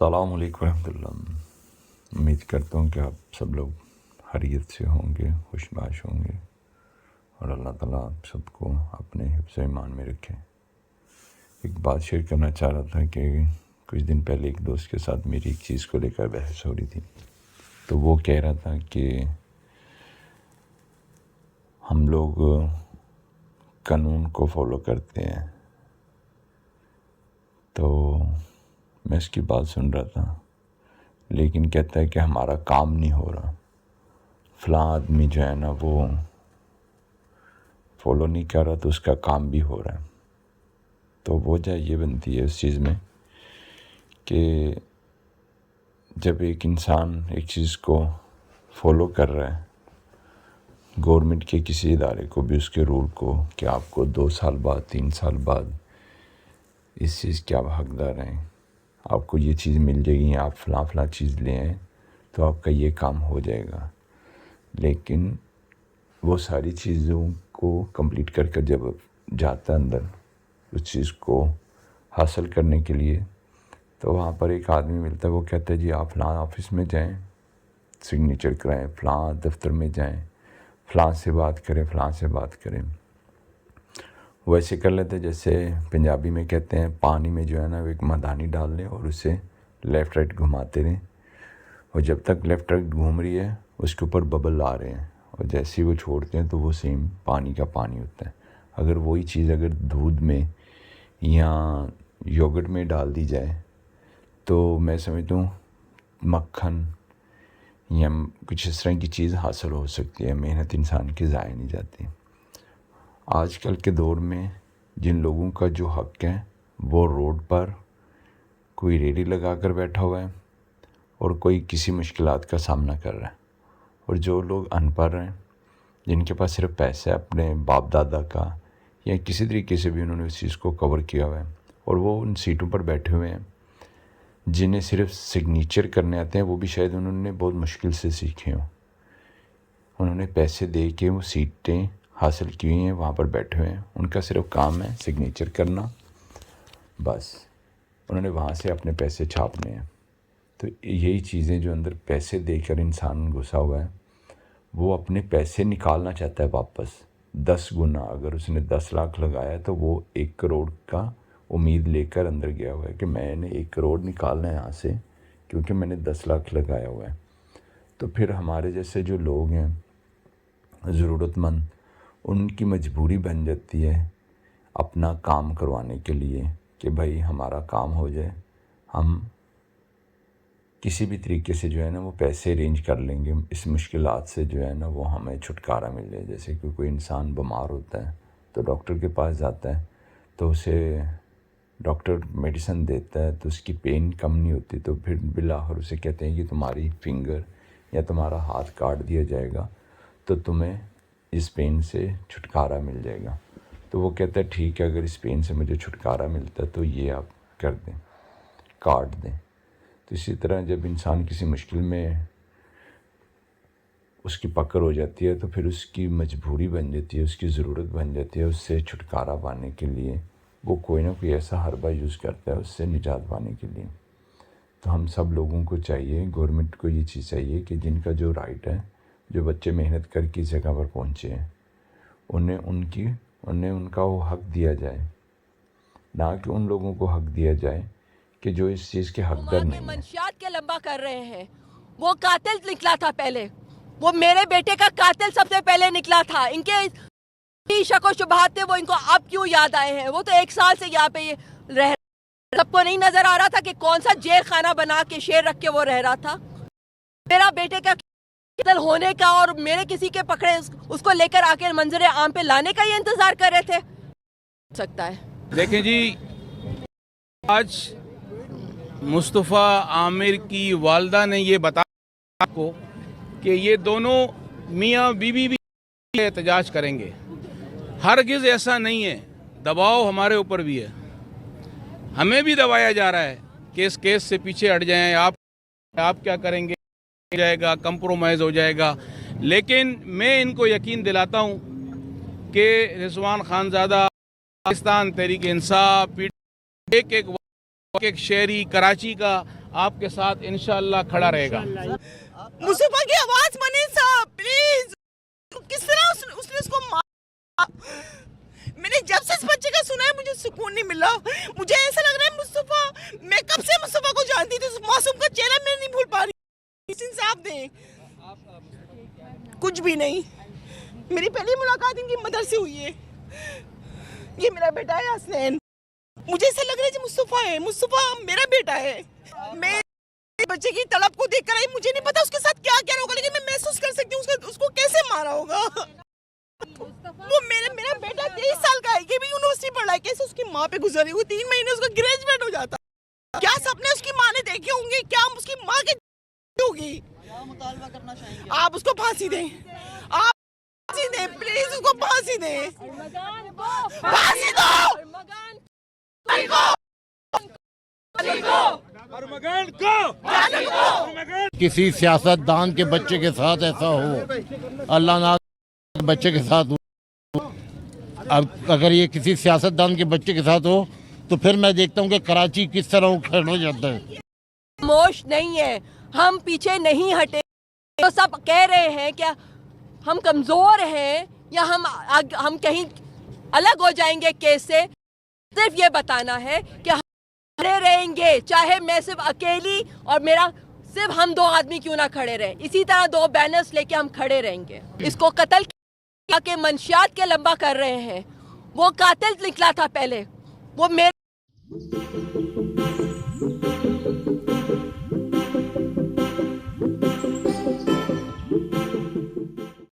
السلام علیکم ورحمۃ اللہ۔ امید کرتا ہوں کہ آپ سب لوگ خیریت سے ہوں گے، خوش باش ہوں گے، اور اللہ تعالیٰ آپ سب کو اپنے حفظ ایمان میں رکھے۔ ایک بات شیئر کرنا چاہ رہا تھا کہ کچھ دن پہلے ایک دوست کے ساتھ میری ایک چیز کو لے کر بحث ہو رہی تھی، تو وہ کہہ رہا تھا کہ ہم لوگ قانون کو فالو کرتے ہیں، تو میں اس کی بات سن رہا تھا، لیکن کہتا ہے کہ ہمارا کام نہیں ہو رہا، فلاں آدمی جو ہے نا وہ فالو نہیں کر رہا تو اس کا کام بھی ہو رہا ہے۔ تو وجہ یہ بنتی ہے اس چیز میں کہ جب ایک انسان ایک چیز کو فالو کر رہا ہے، گورنمنٹ کے کسی ادارے کو بھی اس کے رول کو کہ آپ کو 2 سال بعد 3 سال بعد اس چیز کے آپ حقدار ہیں، آپ کو یہ چیز مل جائے گی، آپ فلاں فلاں چیز لے آئیں تو آپ کا یہ کام ہو جائے گا، لیکن وہ ساری چیزوں کو کمپلیٹ کر کر جب جاتا ہے اندر اس چیز کو حاصل کرنے کے لیے، تو وہاں پر ایک آدمی ملتا ہے، وہ کہتا ہے جی آپ فلاں آفس میں جائیں، سگنیچر کرائیں، فلاں دفتر میں جائیں، فلاں سے بات کریں، فلاں سے بات کریں۔ وہ ایسے کر لیتے جیسے پنجابی میں کہتے ہیں پانی میں جو ہے نا ایک مدانی ڈال دیں اور اسے لیفٹ رائٹ گھماتے رہیں، اور جب تک لیفٹ رائٹ گھوم رہی ہے اس کے اوپر ببل آ رہے ہیں، اور جیسے ہی وہ چھوڑتے ہیں تو وہ سیم پانی کا پانی ہوتا ہے۔ اگر وہی چیز اگر دودھ میں یا یوگرٹ میں ڈال دی جائے تو میں سمجھتا ہوں مکھن یا کچھ اس طرح کی چیز حاصل ہو سکتی ہے، محنت انسان کی ضائع نہیں جاتی۔ آج کل کے دور میں جن لوگوں کا جو حق ہے وہ روڈ پر کوئی ریڑھی لگا کر بیٹھا ہوا ہے اور کوئی کسی مشکلات کا سامنا کر رہا ہے، اور جو لوگ ان پڑھ ہیں جن کے پاس صرف پیسہ ہے اپنے باپ دادا کا یا کسی طریقے سے بھی انہوں نے اس چیز کو کور کیا ہوا ہے، اور وہ ان سیٹوں پر بیٹھے ہوئے ہیں جنہیں صرف سگنیچر کرنے آتے ہیں، وہ بھی شاید انہوں نے بہت مشکل سے سیکھے ہوں، انہوں نے پیسے دے کے وہ سیٹیں حاصل کی ہوئی ہیں، وہاں پر بیٹھے ہوئے ہیں، ان کا صرف کام ہے سگنیچر کرنا، بس انہوں نے وہاں سے اپنے پیسے چھاپنے ہیں۔ تو یہی چیزیں جو اندر پیسے دے کر انسان گھسا ہوا ہے، وہ اپنے پیسے نکالنا چاہتا ہے واپس 10 گنا۔ اگر اس نے 10 لاکھ لگایا تو وہ 1 کروڑ کا امید لے کر اندر گیا ہوا ہے کہ میں نے 1 کروڑ نکالنا ہے یہاں سے کیونکہ میں نے 10 لاکھ لگایا ہوا ہے۔ تو پھر ہمارے جیسے جو لوگ ہیں ضرورت مند، ان کی مجبوری بن جاتی ہے اپنا کام کروانے کے لیے کہ بھائی ہمارا کام ہو جائے، ہم کسی بھی طریقے سے جو ہے نا وہ پیسے ارینج کر لیں گے، اس مشکلات سے جو ہے نا وہ ہمیں چھٹکارا مل جائے۔ جیسے کہ کوئی انسان بیمار ہوتا ہے تو ڈاکٹر کے پاس جاتا ہے تو اسے ڈاکٹر میڈیسن دیتا ہے تو اس کی پین کم نہیں ہوتی، تو پھر بالآخر اسے کہتے ہیں کہ تمہاری فنگر یا تمہارا ہاتھ کاٹ دیا جائے گا تو تمہیں اس پین سے چھٹکارا مل جائے گا۔ تو وہ کہتا ہے ٹھیک ہے، اگر اس پین سے مجھے چھٹکارا ملتا ہے تو یہ آپ کر دیں، کاٹ دیں۔ تو اسی طرح جب انسان کسی مشکل میں اس کی پکڑ ہو جاتی ہے تو پھر اس کی مجبوری بن جاتی ہے، اس کی ضرورت بن جاتی ہے، اس سے چھٹکارا پانے کے لیے وہ کوئی نہ کوئی ایسا حربہ یوز کرتا ہے اس سے نجات پانے کے لیے۔ تو ہم سب لوگوں کو چاہیے، گورنمنٹ کو یہ چیز چاہیے کہ جن کا جو رائٹ ہے، جو بچے محنت کر کے اس جگہ پر پہنچے ہیں، انہیں ان کا وہ حق دیا جائے، نہ کہ ان لوگوں کو حق دیا جائے کہ جو اس چیز کے حقدار نہیں ہیں۔ منشیات کے لمبا کر رہے ہیں، وہ قاتل نکلا تھا پہلے، وہ میرے بیٹے کا قاتل سب سے پہلے نکلا تھا، ان کے شک و شبہات تھے، وہ ان کو اب کیوں یاد آئے ہیں؟ وہ تو 1 سال سے یہاں پہ رہ، سب کو نہیں نظر آ رہا تھا کہ کون سا جیل خانہ بنا کے شیر رکھ کے وہ رہ رہا تھا؟ میرا بیٹے کا قتل ہونے کا اور میرے کسی کے پکڑے اس کو لے کر آ کے منظر عام پہ لانے کا یہ انتظار کر رہے تھے؟ سکتا ہے دیکھیں جی، آج مصطفیٰ عامر کی والدہ نے یہ بتایا آپ کو کہ یہ دونوں میاں بیوی بھی احتجاج کریں گے۔ ہرگز ایسا نہیں ہے، دباؤ ہمارے اوپر بھی ہے، ہمیں بھی دبایا جا رہا ہے کہ اس کیس سے پیچھے ہٹ جائیں، آپ کیا کریں گے، جائے گا، کمپرومائز ہو جائے گا، لیکن میں ان کو یقین دلاتا ہوں کہ رضوان خانزادہ، پاکستان تحریک انصاف، ایک ایک شہری کراچی کا آپ کے ساتھ انشاءاللہ کھڑا رہے گا. مصطفیٰ کی آواز بنے صاحب پلیز. کس طرح اس نے اس کو مارا. میں نے جب سے اس بچے کا سنا ہے مجھے سکون نہیں ملا. مجھے ایسا لگ رہا ہے مصطفیٰ, میں کب سے مصطفیٰ کو جانتی تھی, اس معصوم کا چہرہ میں نہیں بھول پا رہی. انصاف دیں. کچھ بھی نہیں. میری پہلی ملاقات ان کی مدر سے ہوئی ہے. یہ میرا بیٹا ہے حسنین. مجھے ایسا لگ رہا ہے مصطفیٰ ہے. مصطفیٰ میرا بیٹا ہے. میں بچے کی طلب کو دیکھ کر آئی. مجھے نہیں پتا اس کے ساتھ کیا کیا ہوگا, لیکن میں محسوس کر سکتی ہوں اس کو کیسے مارا ہوگا. وہ میرا بیٹا 23 سال کا ہے, یہ بھی یونیورسٹی پڑھ رہا ہے. کیسے اس کی ماں پہ گزری ہوئی 3 مہینے اس کا گریجویٹ ہو جاتا. کیا سپنے اس کی ماں نے دیکھے ہوں گے, کیا اس کی ماں کے ہوگی. مطالبہ کرنا چاہیں گے آپ اس کو پھانسی دیں. آپ پھانسی دیں پلیز, اس کو پھانسی دیں. پھانسی دو. کسی سیاست دان کے بچے کے ساتھ ایسا ہو, اللہ نہ بچے کے ساتھ ہو. اب اگر یہ کسی سیاست دان کے بچے کے ساتھ ہو تو پھر میں دیکھتا ہوں کہ کراچی کس طرح کھڑا ہو جاتا ہے. خاموش نہیں ہے, ہم پیچھے نہیں ہٹے. تو سب کہہ رہے ہیں کہ ہم کمزور ہیں یا ہم کہیں الگ ہو جائیں گے کیس سے. صرف یہ بتانا ہے کہ ہم کھڑے رہیں گے, چاہے میں صرف اکیلی اور میرا صرف ہم 2 آدمی کیوں نہ کھڑے رہیں. اسی طرح 2 بینرز لے کے ہم کھڑے رہیں گے. اس کو قتل کیا کہ منشیات کے لمبا کر رہے ہیں. وہ قاتل نکلا تھا پہلے. وہ میرے